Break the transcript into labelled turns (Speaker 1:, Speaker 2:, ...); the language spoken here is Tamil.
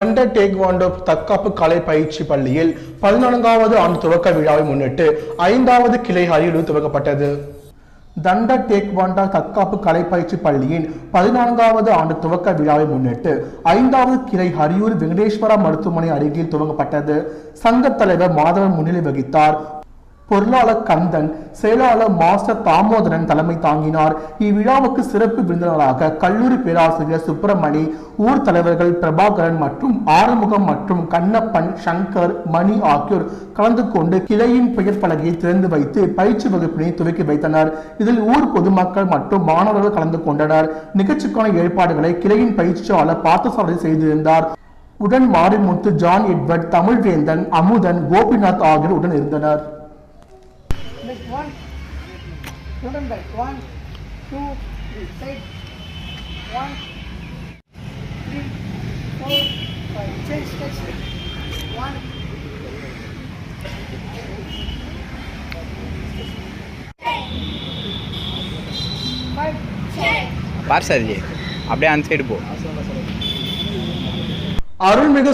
Speaker 1: தண்ட டேக்வாண்டோ தற்காப்பு கலை பயிற்சி பள்ளியில் 14வது ஆண்டு துவக்க விழாவை முன்னிட்டு 5வது கிளை அரியலூர் துவக்கப்பட்டது. தண்ட டேக்வாண்டோ தற்காப்பு கலை பயிற்சி பள்ளியின் 14வது ஆண்டு துவக்க விழாவை முன்னிட்டு 5வது கிளை அரியூர் வெங்கடேஸ்வரா மருத்துவமனை அருகில் துவங்கப்பட்டது. சங்க தலைவர் மாதவன் முன்னிலை வகித்தார். பொருளாளர் கந்தன், செயலாளர் மாஸ்டர் தாமோதரன் தலைமை தாங்கினார். இவ்விழாவுக்கு சிறப்பு விருந்தினராக கல்லூரி பேராசிரியர் சுப்பிரமணி, ஊர் தலைவர்கள் பிரபாகரன் மற்றும் ஆறுமுகம் மற்றும் கண்ணப்பன், சங்கர், மணி ஆகியோர் கலந்து கொண்டு கிளையின் பெயர் பலகையை திறந்து வைத்து பயிற்சி வகுப்பினை துவக்கி வைத்தனர். இதில் ஊர் பொதுமக்கள் மற்றும் மாணவர்கள் கலந்து கொண்டனர். நிகழ்ச்சிக்கான ஏற்பாடுகளை கிளையின் பயிற்சியாளர் பார்த்தசாரதி செய்திருந்தார். உடன் மாரிமுத்து, ஜான் எட்வர்ட், தமிழ்வேந்தன், அமுதன், கோபிநாத் ஆகியோர் உடன் இருந்தனர்.
Speaker 2: One, children back. 1, 2, 3. Side. 1, 3, 4, 5. Change. 1.
Speaker 3: பார் சார், அப்படியே அந்த சைடு போ.
Speaker 1: அருள்மிகு